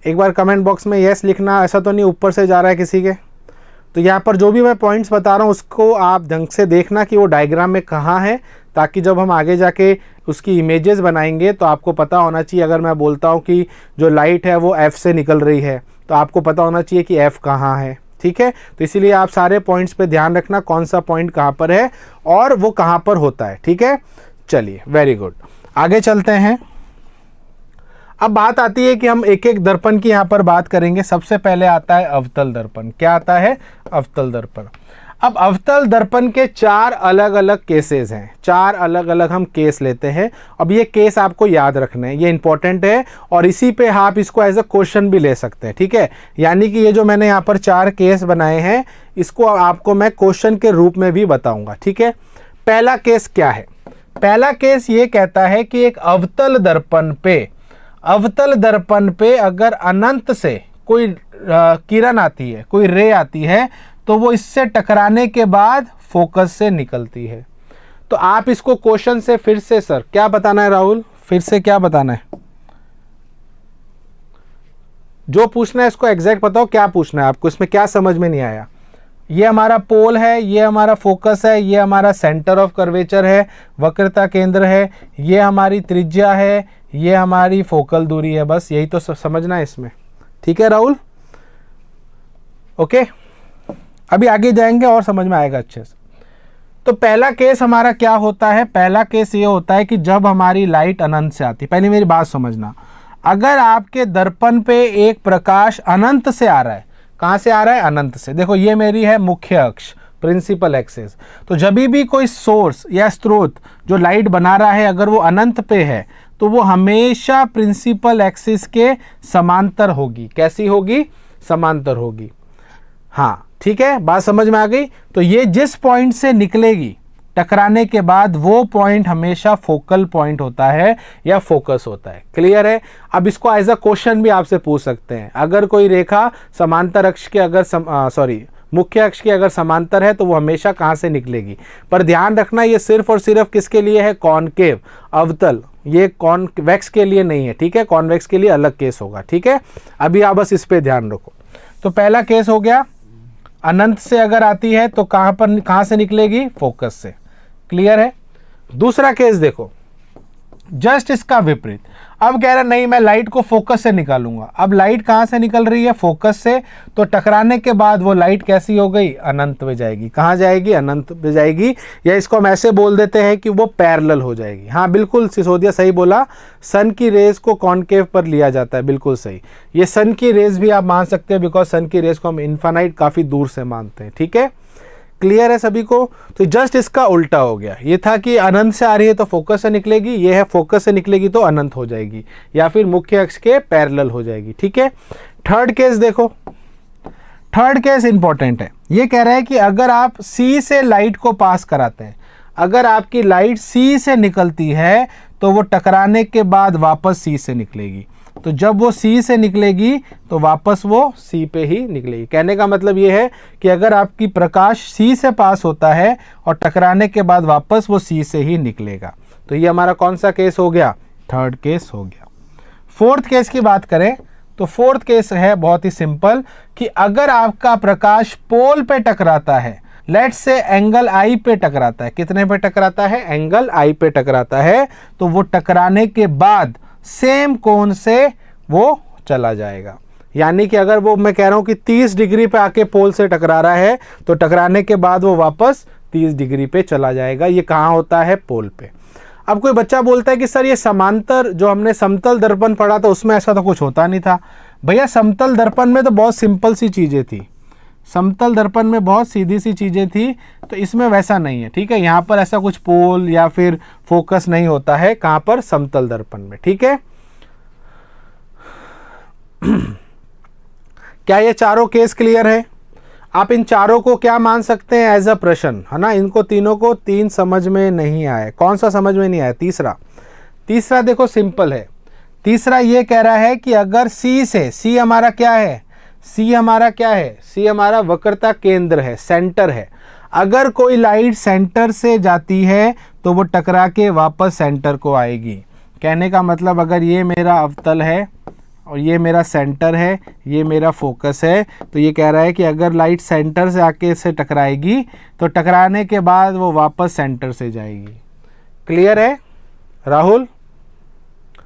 Speaker 1: एक बार कमेंट बॉक्स में यस लिखना, ऐसा तो नहीं ऊपर से जा रहा है किसी के। तो यहाँ पर जो भी मैं पॉइंट्स बता रहा हूँ उसको आप ढंग से देखना कि वो डायग्राम में कहाँ है, ताकि जब हम आगे जाके उसकी इमेजेस बनाएंगे तो आपको पता होना चाहिए। अगर मैं बोलता हूँ कि जो लाइट है वो एफ़ से निकल रही है, तो आपको पता होना चाहिए कि एफ़ कहाँ है। ठीक है, तो इसीलिए आप सारे पॉइंट्स पे ध्यान रखना, कौन सा पॉइंट कहाँ पर है और वो कहाँ पर होता है। ठीक है, चलिए वेरी गुड, आगे चलते हैं। अब बात आती है कि हम एक एक दर्पण की यहाँ पर बात करेंगे। सबसे पहले आता है अवतल दर्पण। क्या आता है? अवतल दर्पण। अब अवतल दर्पण के 4 अलग अलग केसेस हैं, 4 अलग अलग हम केस लेते हैं। अब ये केस आपको याद रखने हैं, ये इंपॉर्टेंट है और इसी पे आप इसको एज अ क्वेश्चन भी ले सकते हैं। ठीक है, यानी कि ये जो मैंने यहाँ पर 4 केस बनाए हैं, इसको आपको मैं क्वेश्चन के रूप में भी बताऊंगा। ठीक है, पहला केस क्या है? पहला केस ये कहता है कि एक अवतल दर्पण पे अगर अनंत से कोई किरण आती है, कोई रे आती है, तो वो इससे टकराने के बाद फोकस से निकलती है। तो आप इसको क्वेश्चन से फिर से, सर क्या बताना है राहुल, फिर से क्या बताना है? जो पूछना है इसको एग्जैक्ट बताओ, क्या पूछना है आपको, इसमें क्या समझ में नहीं आया? ये हमारा पोल है, ये हमारा फोकस है, ये हमारा सेंटर ऑफ कर्वेचर है, वक्रता केंद्र है, ये हमारी त्रिज्या है, ये हमारी फोकल दूरी है। बस यही तो समझना है इसमें। ठीक है राहुल? ओके, अभी आगे जाएंगे और समझ में आएगा अच्छे से। तो पहला केस हमारा क्या होता है? पहला केस ये होता है कि जब हमारी लाइट अनंत से आती है। पहले मेरी बात समझना, अगर आपके दर्पण पे एक प्रकाश अनंत से आ रहा है, कहाँ से आ रहा है? अनंत से। देखो ये मेरी है मुख्य अक्ष, प्रिंसिपल एक्सिस। तो जब भी कोई सोर्स या स्रोत जो लाइट बना रहा है, अगर वो अनंत पे है, तो वो हमेशा प्रिंसिपल एक्सिस के समांतर होगी। कैसी होगी? समांतर होगी। हाँ ठीक है, बात समझ में आ गई? तो ये जिस पॉइंट से निकलेगी टकराने के बाद, वो पॉइंट हमेशा फोकल पॉइंट होता है या फोकस होता है। क्लियर है? अब इसको एज अ क्वेश्चन भी आपसे पूछ सकते हैं। अगर कोई रेखा समांतर अक्ष के अगर मुख्य अक्ष के अगर समांतर है, तो वो हमेशा कहाँ से निकलेगी? पर ध्यान रखना, ये सिर्फ और सिर्फ किसके लिए है? कॉनकेव, अवतल। ये कॉन्वेक्स के लिए नहीं है। ठीक है, कॉन्वेक्स के लिए अलग केस होगा। ठीक है, अभी आप बस इस पे ध्यान रखो। तो पहला केस हो गया, अनंत से अगर आती है तो कहाँ से निकलेगी? फोकस से। क्लियर है? दूसरा केस देखो, जस्ट इसका विपरीत। अब कह रहा नहीं, मैं लाइट को फोकस से निकालूंगा। अब लाइट कहाँ से निकल रही है? फोकस से। तो टकराने के बाद वो लाइट कैसी हो गई? अनंत में जाएगी। कहाँ जाएगी? अनंत में जाएगी। या इसको हम ऐसे बोल देते हैं कि वो पैरेलल हो जाएगी। हाँ बिल्कुल सिसोदिया सही बोला, सन की रेज को कॉनकेव पर लिया जाता है। बिल्कुल सही, ये सन की रेज भी आप मान सकते हैं, बिकॉज सन की रेज को हम इन्फानाइट काफ़ी दूर से मानते हैं। ठीक है, क्लियर है सभी को? तो जस्ट इसका उल्टा हो गया। ये था कि अनंत से आ रही है तो फोकस से निकलेगी, ये है फोकस से निकलेगी तो अनंत हो जाएगी, या फिर मुख्य अक्ष के पैरेलल हो जाएगी। ठीक है, थर्ड केस देखो, थर्ड केस इंपॉर्टेंट है। ये कह रहा है कि अगर आप सी से लाइट को पास कराते हैं, अगर आपकी लाइट सी से निकलती है, तो वो टकराने के बाद वापस सी से निकलेगी। तो जब वो सी से निकलेगी तो वापस वो सी पे ही निकलेगी। कहने का मतलब ये है कि अगर आपकी प्रकाश सी से पास होता है और टकराने के बाद वापस वो सी से ही निकलेगा। तो ये हमारा कौन सा केस हो गया? थर्ड केस हो गया। फोर्थ केस की बात करें तो फोर्थ केस है बहुत ही सिंपल, कि अगर आपका प्रकाश पोल पे टकराता है, लेट्स से एंगल आई पे टकराता है। कितने पे टकराता है? एंगल आई पे टकराता है। तो वो टकराने के बाद सेम कोण से वो चला जाएगा। यानी कि अगर वो, मैं कह रहा हूं कि 30 डिग्री पे आके पोल से टकरा रहा है, तो टकराने के बाद वो वापस 30 डिग्री पे चला जाएगा। ये कहाँ होता है? पोल पे। अब कोई बच्चा बोलता है कि सर ये समांतर, जो हमने समतल दर्पण पढ़ा था उसमें ऐसा तो कुछ होता नहीं था। भैया समतल दर्पण में तो बहुत सिंपल सी चीज़ें थी, समतल दर्पण में बहुत सीधी सी चीज़ें थी, तो इसमें वैसा नहीं है। ठीक है, यहाँ पर ऐसा कुछ पोल या फिर फोकस नहीं होता है। कहाँ पर? समतल दर्पण में। ठीक है, क्या ये चारों केस क्लियर है? आप इन चारों को क्या मान सकते हैं? एज अ प्रश्न, है ना। इनको तीनों को तीन समझ में नहीं आया। कौन सा समझ में नहीं आया? तीसरा देखो सिंपल है। तीसरा ये कह रहा है कि अगर सी से, सी हमारा क्या है? सी हमारा वक्रता केंद्र है, सेंटर है। अगर कोई लाइट सेंटर से जाती है तो वो टकरा के वापस सेंटर को आएगी। कहने का मतलब अगर ये मेरा अवतल है और ये मेरा सेंटर है, ये मेरा फोकस है, तो ये कह रहा है कि अगर लाइट सेंटर से आके इससे टकराएगी तो टकराने के बाद वो वापस सेंटर से जाएगी। क्लियर है राहुल?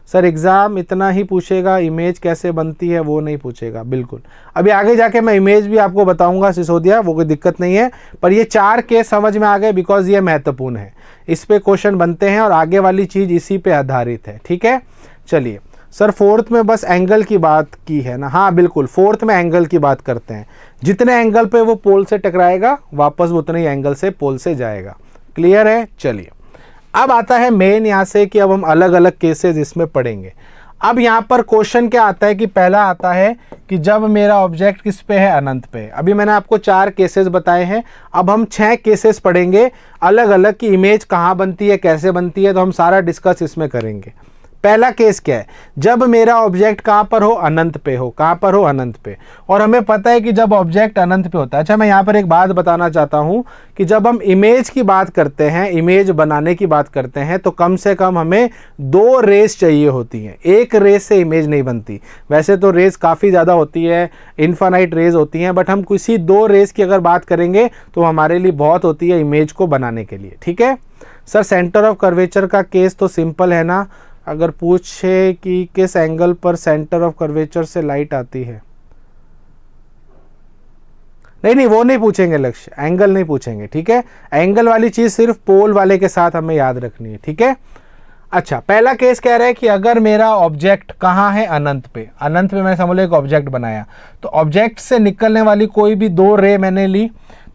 Speaker 1: सर एग्ज़ाम इतना ही पूछेगा, इमेज कैसे बनती है वो नहीं पूछेगा। बिल्कुल, अभी आगे जाके मैं इमेज भी आपको बताऊंगा सिसोदिया, वो कोई दिक्कत नहीं है। पर ये चार केस समझ में आ गए, बिकॉज ये महत्वपूर्ण है, इस पे क्वेश्चन बनते हैं और आगे वाली चीज़ इसी पे आधारित है। ठीक है, चलिए सर फोर्थ में बस एंगल की बात की है ना? हाँ बिल्कुल, फोर्थ में एंगल की बात करते हैं। जितने एंगल पे वो पोल से टकराएगा वापस उतने ही एंगल से पोल से जाएगा। क्लियर है? चलिए अब आता है मेन यहाँ से कि अब हम अलग अलग केसेस इसमें पढ़ेंगे। अब यहाँ पर क्वेश्चन क्या आता है कि पहला आता है कि जब मेरा ऑब्जेक्ट किस पे है? अनंत पे। अभी मैंने आपको 4 केसेस बताए हैं, अब हम 6 केसेस पढ़ेंगे अलग अलग की इमेज कहाँ बनती है, कैसे बनती है, तो हम सारा डिस्कस इसमें करेंगे। पहला केस क्या है? जब मेरा ऑब्जेक्ट कहाँ पर हो? अनंत पे हो। कहाँ पर हो? अनंत पे। और हमें पता है कि जब ऑब्जेक्ट अनंत पे होता है, अच्छा मैं यहाँ पर एक बात बताना चाहता हूँ कि जब हम इमेज की बात करते हैं, इमेज बनाने की बात करते हैं, तो कम से कम हमें 2 रेस चाहिए होती हैं। एक रेस से इमेज नहीं बनती। वैसे तो रेस काफ़ी ज़्यादा होती है, इन्फानाइट रेज होती हैं, बट हम किसी 2 रेस की अगर बात करेंगे तो हमारे लिए बहुत होती है इमेज को बनाने के लिए। ठीक है सर, सेंटर ऑफ कर्वेचर का केस तो सिंपल है ना। अगर पूछे कि किस एंगल पर सेंटर ऑफ कर्वेचर से लाइट आती है, नहीं वो नहीं पूछेंगे लक्ष्य, एंगल नहीं पूछेंगे। ठीक है, एंगल वाली चीज सिर्फ पोल वाले के साथ हमें याद रखनी है। ठीक है, अच्छा पहला केस कह रहा है कि अगर मेरा ऑब्जेक्ट कहाँ है? अनंत पे। अनंत पे मैंने समझ लो एक ऑब्जेक्ट बनाया, तो ऑब्जेक्ट से निकलने वाली कोई भी 2 रे मैंने ली,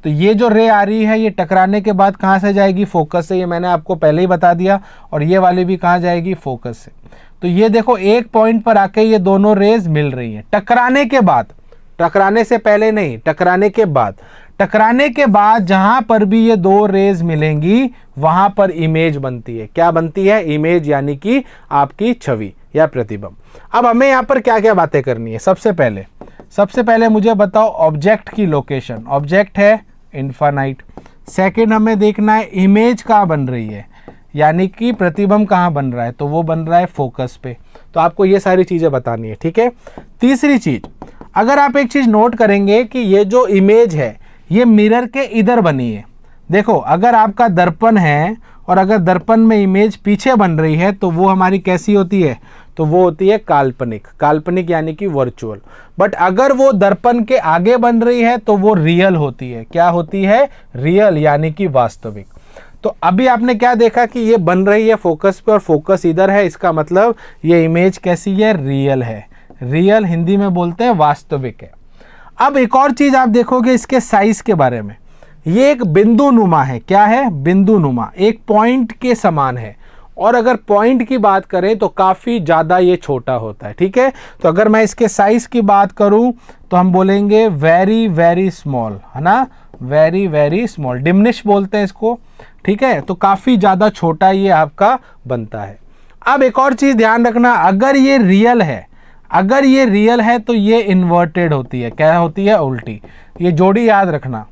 Speaker 1: तो ये जो रे आ रही है ये टकराने के बाद कहाँ से जाएगी? फोकस से। ये मैंने आपको पहले ही बता दिया। और ये वाली भी कहाँ जाएगी? फोकस से। तो ये देखो एक पॉइंट पर आके ये दोनों रेज मिल रही हैं टकराने के बाद, टकराने से पहले नहीं, टकराने के बाद। टकराने के बाद जहां पर भी ये 2 रेज मिलेंगी वहां पर इमेज बनती है। क्या बनती है? इमेज, यानी कि आपकी छवि या प्रतिबिंब। अब हमें यहां पर क्या क्या बातें करनी है? सबसे पहले मुझे बताओ ऑब्जेक्ट की लोकेशन। ऑब्जेक्ट है इन्फानाइट। सेकंड हमें देखना है इमेज कहाँ बन रही है, यानी कि प्रतिबिंब कहाँ बन रहा है, तो वो बन रहा है फोकस पे। तो आपको ये सारी चीज़ें बतानी है। ठीक है, तीसरी चीज़, अगर आप एक चीज़ नोट करेंगे कि ये जो इमेज है ये मिरर के इधर बनी है। देखो अगर आपका दर्पण है और अगर दर्पण में इमेज पीछे बन रही है तो वो हमारी कैसी होती है? तो वो होती है काल्पनिक। काल्पनिक यानी कि वर्चुअल। बट अगर वो दर्पण के आगे बन रही है तो वो रियल होती है। क्या होती है? रियल, यानी कि वास्तविक। तो अभी आपने क्या देखा कि ये बन रही है फोकस पे और फोकस इधर है, इसका मतलब ये इमेज कैसी है? रियल है। रियल हिंदी में बोलते हैं वास्तविक है। अब एक और चीज आप देखोगे इसके साइज के बारे में, ये एक बिंदु नुमा है। क्या है? बिंदु नुमा, एक पॉइंट के समान है। और अगर पॉइंट की बात करें तो काफ़ी ज़्यादा ये छोटा होता है। ठीक है, तो अगर मैं इसके साइज़ की बात करूं तो हम बोलेंगे वेरी वेरी स्मॉल, है ना, वेरी वेरी स्मॉल, डिमिनिश बोलते हैं इसको। ठीक है, तो काफ़ी ज़्यादा छोटा ये आपका बनता है। अब एक और चीज़ ध्यान रखना, अगर ये रियल है, अगर ये रियल है तो ये इन्वर्टेड होती है। क्या होती है? उल्टी। ये जोड़ी याद रखना,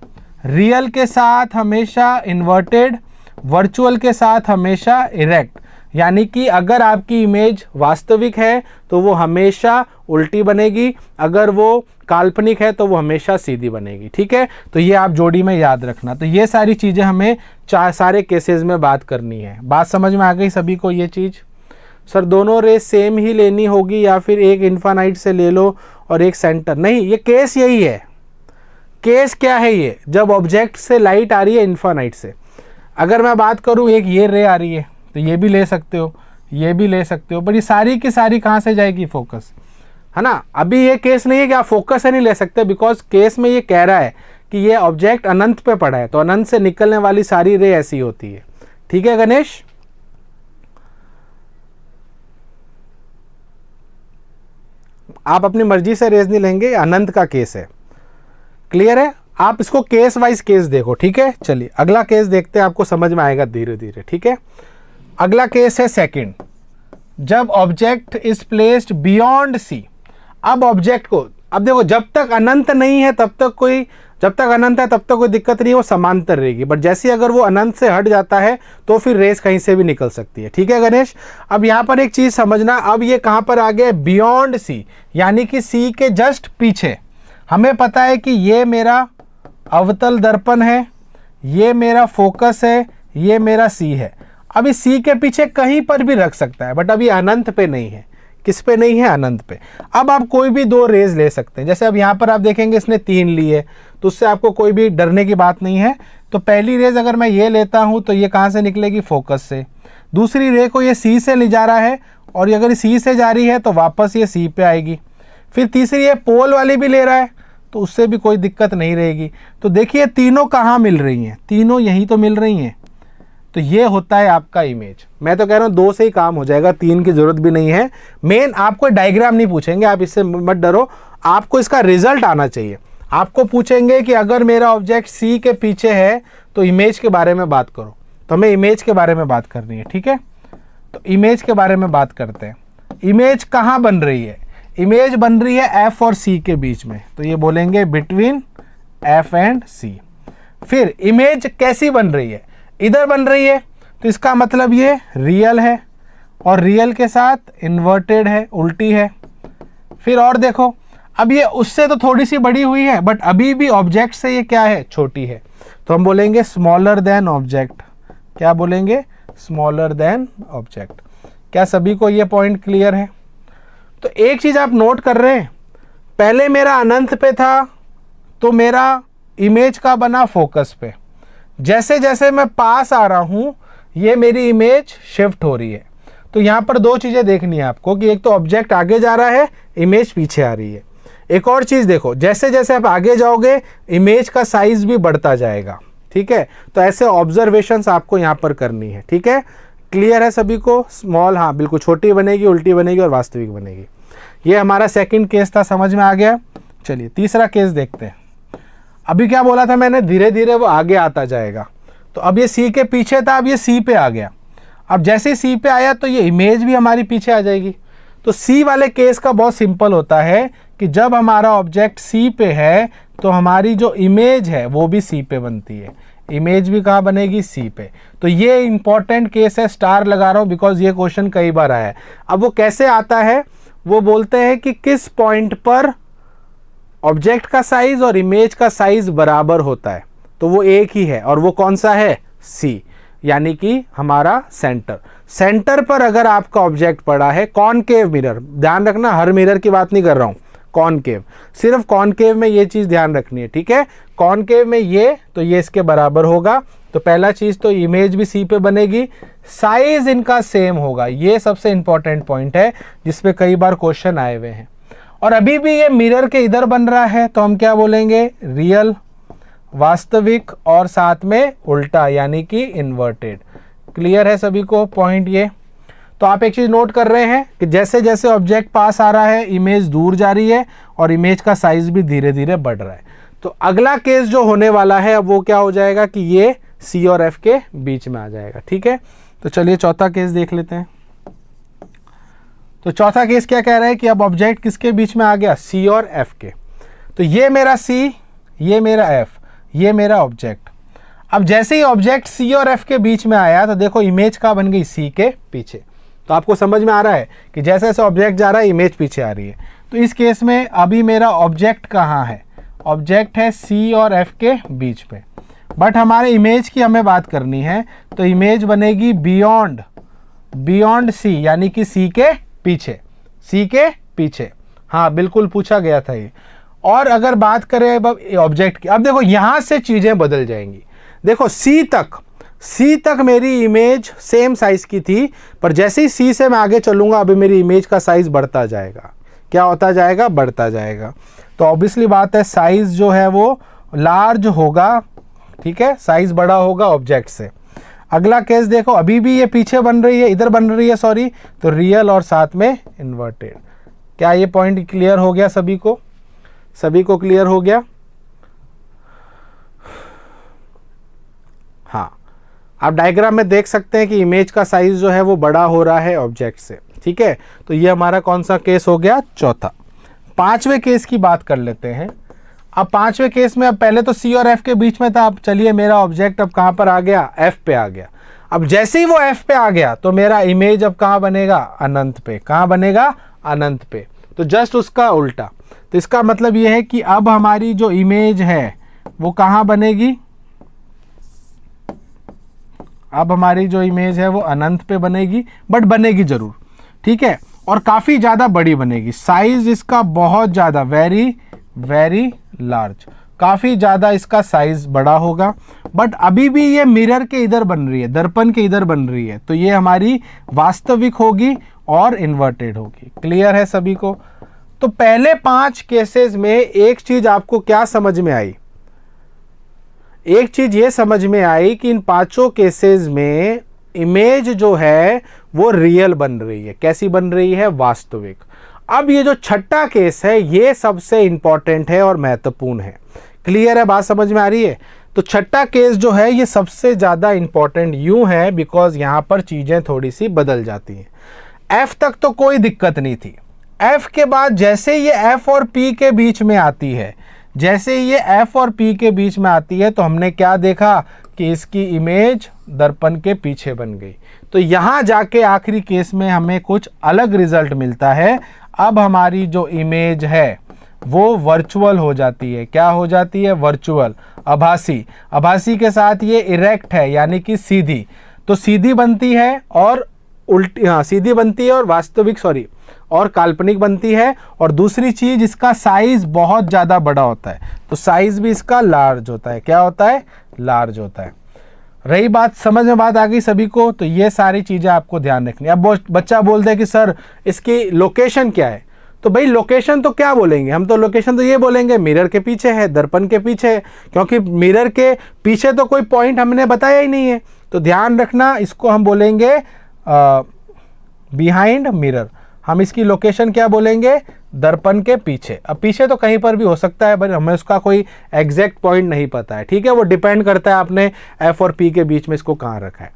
Speaker 1: रियल के साथ हमेशा इन्वर्टेड, वर्चुअल के साथ हमेशा इरेक्ट। यानी कि अगर आपकी इमेज वास्तविक है तो वो हमेशा उल्टी बनेगी, अगर वो काल्पनिक है तो वो हमेशा सीधी बनेगी। ठीक है, तो ये आप जोड़ी में याद रखना। तो ये सारी चीज़ें हमें सारे केसेस में बात करनी है। बात समझ में आ गई सभी को? ये चीज़ सर दोनों रेस सेम ही लेनी होगी या फिर एक इन्फानाइट से ले लो और एक सेंटर? नहीं, ये केस यही है। केस क्या है? ये जब ऑब्जेक्ट से लाइट आ रही है इन्फानाइट से, अगर मैं बात करूं एक ये रे आ रही है तो ये भी ले सकते हो, ये भी ले सकते हो, पर ये सारी की सारी कहाँ से जाएगी? फोकस, है ना। अभी ये केस नहीं है कि आप फोकस से नहीं ले सकते, बिकॉज केस में ये कह रहा है कि ये ऑब्जेक्ट अनंत पे पड़ा है, तो अनंत से निकलने वाली सारी रे ऐसी होती है। ठीक है गणेश, आप अपनी मर्जी से रेज नहीं लेंगे, अनंत का केस है। क्लियर है? आप इसको केस वाइज केस देखो, ठीक है। चलिए अगला केस देखते हैं, आपको समझ में आएगा धीरे धीरे, ठीक है। अगला केस है सेकंड, जब object is placed beyond C. अब ऑब्जेक्ट को, अब देखो जब तक अनंत नहीं है तब तक कोई, जब तक अनंत है तब तक कोई दिक्कत नहीं, वो समांतर रहेगी। बट जैसे अगर वो अनंत से हट जाता है तो फिर रेस कहीं से भी निकल सकती है, ठीक है गणेश। अब यहाँ पर एक चीज समझना, अब ये कहाँ पर आ गया, बियॉन्ड सी, यानी कि सी के जस्ट पीछे। हमें पता है कि ये मेरा अवतल दर्पण है, ये मेरा फोकस है, ये मेरा सी है। अब इस सी के पीछे कहीं पर भी रख सकता है, बट अभी अनंत पे नहीं है। किस पे नहीं है? अनंत पे। अब आप कोई भी दो रेज ले सकते हैं। जैसे अब यहाँ पर आप देखेंगे इसने 3 लिए, तो उससे आपको कोई भी डरने की बात नहीं है। तो पहली रेज अगर मैं ये लेता हूँ तो ये कहाँ से निकलेगी? फोकस से। दूसरी रे को ये सी से ले जा रहा है, और ये अगर सी से जा रही है तो वापस ये सी पे आएगी। फिर तीसरी ये पोल वाली भी ले रहा है, तो उससे भी कोई दिक्कत नहीं रहेगी। तो देखिए तीनों कहाँ मिल रही हैं? तीनों यहीं तो मिल रही हैं। तो ये होता है आपका इमेज। मैं तो कह रहा हूँ 2 से ही काम हो जाएगा, 3 की जरूरत भी नहीं है। मेन आपको डायग्राम नहीं पूछेंगे, आप इससे मत डरो, आपको इसका रिजल्ट आना चाहिए। आपको पूछेंगे कि अगर मेरा ऑब्जेक्ट सी के पीछे है तो इमेज के बारे में बात करो, तो हमें इमेज के बारे में बात करनी है, ठीक है। तो इमेज के बारे में बात करते हैं। इमेज कहाँ बन रही है? इमेज बन रही है एफ और सी के बीच में, तो ये बोलेंगे बिटवीन एफ एंड सी। फिर इमेज कैसी बन रही है? इधर बन रही है, तो इसका मतलब ये रियल है, और रियल के साथ इन्वर्टेड है, उल्टी है। फिर और देखो, अब ये उससे तो थोड़ी सी बड़ी हुई है, बट अभी भी ऑब्जेक्ट से ये क्या है? छोटी है। तो हम बोलेंगे स्मॉलर देन ऑब्जेक्ट। क्या बोलेंगे? Smaller than object. क्या सभी को ये पॉइंट क्लियर है? तो एक चीज आप नोट कर रहे हैं, पहले मेरा अनंत पे था तो मेरा इमेज का बना फोकस पे। जैसे जैसे मैं पास आ रहा हूं ये मेरी इमेज शिफ्ट हो रही है। तो यहां पर 2 चीजें देखनी है आपको, कि एक तो ऑब्जेक्ट आगे जा रहा है, इमेज पीछे आ रही है। एक और चीज देखो, जैसे जैसे आप आगे जाओगे इमेज का साइज भी बढ़ता जाएगा, ठीक है। तो ऐसे ऑब्जर्वेशंस आपको यहां पर करनी है, ठीक है। क्लियर है सभी को? स्मॉल, हाँ बिल्कुल, छोटी बनेगी, उल्टी बनेगी और वास्तविक बनेगी। ये हमारा सेकंड केस था, समझ में आ गया। चलिए तीसरा केस देखते हैं। अभी क्या बोला था मैंने? धीरे धीरे वो आगे आता जाएगा। तो अब ये सी के पीछे था, अब ये सी पे आ गया। अब जैसे ही सी पे आया तो ये इमेज भी हमारी पीछे आ जाएगी। तो सी वाले केस का बहुत सिंपल होता है कि जब हमारा ऑब्जेक्ट सी पे है तो हमारी जो इमेज है वो भी सी पे बनती है। इमेज भी कहाँ बनेगी? सी पे। तो ये इंपॉर्टेंट केस है, स्टार लगा रहा हूँ बिकॉज ये क्वेश्चन कई बार आया है। अब वो कैसे आता है? वो बोलते हैं कि किस पॉइंट पर ऑब्जेक्ट का साइज और इमेज का साइज बराबर होता है। तो वो एक ही है, और वो कौन सा है? सी, यानी कि हमारा सेंटर। सेंटर पर अगर आपका ऑब्जेक्ट पड़ा है, कॉनकेव मिरर, ध्यान रखना हर मिरर की बात नहीं कर रहा हूं, कॉनकेव, सिर्फ कॉनकेव में ये चीज ध्यान रखनी है, ठीक है। कॉनकेव में ये, तो ये इसके बराबर होगा। तो पहला चीज तो इमेज भी सी पे बनेगी, साइज इनका सेम होगा। ये सबसे इंपॉर्टेंट पॉइंट है जिसपे कई बार क्वेश्चन आए हुए हैं। और अभी भी ये मिरर के इधर बन रहा है, तो हम क्या बोलेंगे? रियल, वास्तविक, और साथ में उल्टा यानी कि इन्वर्टेड। क्लियर है सभी को पॉइंट ये? तो आप एक चीज नोट कर रहे हैं कि जैसे जैसे ऑब्जेक्ट पास आ रहा है इमेज दूर जा रही है, और इमेज का साइज भी धीरे धीरे बढ़ रहा है। तो अगला केस जो होने वाला है अब वो क्या हो जाएगा कि ये सी और एफ के बीच में आ जाएगा, ठीक है। तो चलिए चौथा केस देख लेते हैं। तो चौथा केस क्या कह रहा है कि अब ऑब्जेक्ट किसके बीच में आ गया? सी और एफ के। तो ये मेरा सी, ये मेरा एफ, ये मेरा ऑब्जेक्ट। अब जैसे ही ऑब्जेक्ट सी और एफ के बीच में आया तो देखो इमेज कहाँ बन गई? सी के पीछे। तो आपको समझ में आ रहा है कि जैसे जैसे ऑब्जेक्ट जा रहा है इमेज पीछे आ रही है। तो इस केस में अभी मेरा ऑब्जेक्ट कहाँ है? ऑब्जेक्ट है सी और एफ के बीच में, बट हमारे इमेज की हमें बात करनी है। तो इमेज बनेगी बियॉन्ड सी, यानी कि सी के पीछे, सी के पीछे। हाँ बिल्कुल पूछा गया था ये। और अगर बात करें अब ऑब्जेक्ट की, अब देखो यहां से चीजें बदल जाएंगी। देखो सी तक मेरी इमेज सेम साइज की थी, पर जैसे ही सी से मैं आगे चलूंगा अभी मेरी इमेज का साइज बढ़ता जाएगा। क्या होता जाएगा? बढ़ता जाएगा। तो ऑब्वियसली बात है साइज जो है वो लार्ज होगा, ठीक है, साइज बड़ा होगा ऑब्जेक्ट से। अगला केस देखो, अभी भी ये पीछे बन रही है, इधर बन रही है सॉरी, तो रियल और साथ में इन्वर्टेड। क्या ये पॉइंट क्लियर हो गया सभी को? सभी को क्लियर हो गया? हाँ, आप डायग्राम में देख सकते हैं कि इमेज का साइज जो है वो बड़ा हो रहा है ऑब्जेक्ट से। ठीक है, तो ये हमारा कौन सा केस हो गया? चौथा। पांचवें केस की बात कर लेते हैं। अब पांचवें केस में, अब पहले तो सी और एफ के बीच में था, अब चलिए मेरा ऑब्जेक्ट अब कहां पर आ गया? एफ पे आ गया। अब जैसे ही वो एफ पे आ गया तो मेरा इमेज अब कहां बनेगा? अनंत पे। कहां बनेगा? अनंत पे। तो जस्ट उसका उल्टा। तो इसका मतलब ये है कि अब हमारी जो इमेज है वो कहां बनेगी? अब हमारी जो इमेज है वो अनंत पे बनेगी, बट बनेगी जरूर। ठीक है, और काफी ज्यादा बड़ी बनेगी। साइज इसका बहुत ज्यादा, वेरी वेरी लार्ज, काफी ज्यादा इसका साइज बड़ा होगा। बट अभी भी ये मिरर के इधर बन रही है, दर्पण के इधर बन रही है, तो ये हमारी वास्तविक होगी और इन्वर्टेड होगी। क्लियर है सभी को? तो पहले 5 केसेस में एक चीज आपको क्या समझ में आई? एक चीज ये समझ में आई कि इन 5 केसेस में इमेज जो है वो रियल बन रही है। कैसी बन रही है? वास्तविक। अब ये जो छठा केस है ये सबसे इंपॉर्टेंट है और महत्वपूर्ण है। क्लियर है? बात समझ में आ रही है? तो छठा केस जो है ये सबसे ज्यादा इंपॉर्टेंट यूं है बिकॉज यहां पर चीजें थोड़ी सी बदल जाती हैं। एफ तक तो कोई दिक्कत नहीं थी। एफ के बाद जैसे ये एफ और पी के बीच में आती है, जैसे ये एफ और पी के बीच में आती है तो हमने क्या देखा कि इसकी इमेज दर्पण के पीछे बन गई। तो यहां जाके आखिरी केस में हमें कुछ अलग रिजल्ट मिलता है। अब हमारी जो इमेज है वो वर्चुअल हो जाती है। क्या हो जाती है? वर्चुअल, आभासी। आभासी के साथ ये इरेक्ट है यानी कि सीधी। तो सीधी बनती है और उल्टी, हाँ सीधी बनती है और वास्तविक, सॉरी, और काल्पनिक बनती है। और दूसरी चीज, इसका साइज बहुत ज्यादा बड़ा होता है, तो साइज भी इसका लार्ज होता है। क्या होता है? लार्ज होता है। रही बात, समझ में बात आ गई सभी को? तो ये सारी चीजें आपको ध्यान रखनी है। अब बच्चा बोल दे कि सर इसकी लोकेशन क्या है, तो भाई लोकेशन तो क्या बोलेंगे हम? तो लोकेशन तो ये बोलेंगे मिरर के पीछे है, दर्पण के पीछे है, क्योंकि मिरर के पीछे तो कोई पॉइंट हमने बताया ही नहीं है। तो ध्यान रखना, इसको हम बोलेंगे बिहाइंड मिरर। हम इसकी लोकेशन क्या बोलेंगे? दर्पण के पीछे। अब पीछे तो कहीं पर भी हो सकता है, पर हमें उसका कोई एग्जैक्ट पॉइंट नहीं पता है। ठीक है, वो डिपेंड करता है आपने एफ और पी के बीच में इसको कहाँ रखा है।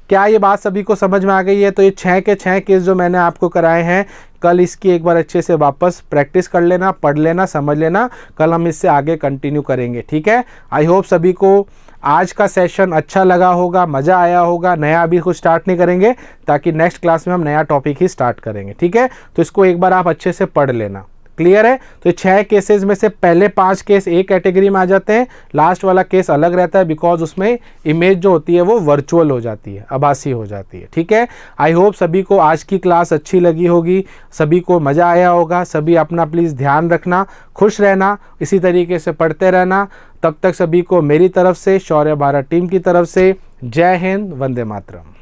Speaker 1: क्या ये बात सभी को समझ में आ गई है? तो ये 6 के 6 केस जो मैंने आपको कराए हैं, कल इसकी एक बार अच्छे से वापस प्रैक्टिस कर लेना, पढ़ लेना, समझ लेना। कल हम इससे आगे कंटिन्यू करेंगे। ठीक है, आई होप सभी को आज का सेशन अच्छा लगा होगा, मज़ा आया होगा। नया अभी कुछ स्टार्ट नहीं करेंगे ताकि नेक्स्ट क्लास में हम नया टॉपिक ही स्टार्ट करेंगे। ठीक है, तो इसको एक बार आप अच्छे से पढ़ लेना। क्लियर है? तो 6 केसेस में से पहले 5 केस एक कैटेगरी में आ जाते हैं, लास्ट वाला केस अलग रहता है बिकॉज उसमें इमेज जो होती है वो वर्चुअल हो जाती है, आभासी हो जाती है। ठीक है, आई होप सभी को आज की क्लास अच्छी लगी होगी, सभी को मज़ा आया होगा। सभी अपना प्लीज़ ध्यान रखना, खुश रहना, इसी तरीके से पढ़ते रहना। तब तक सभी को मेरी तरफ से, शौर्य भारत टीम की तरफ से जय हिंद, वंदे मातरम।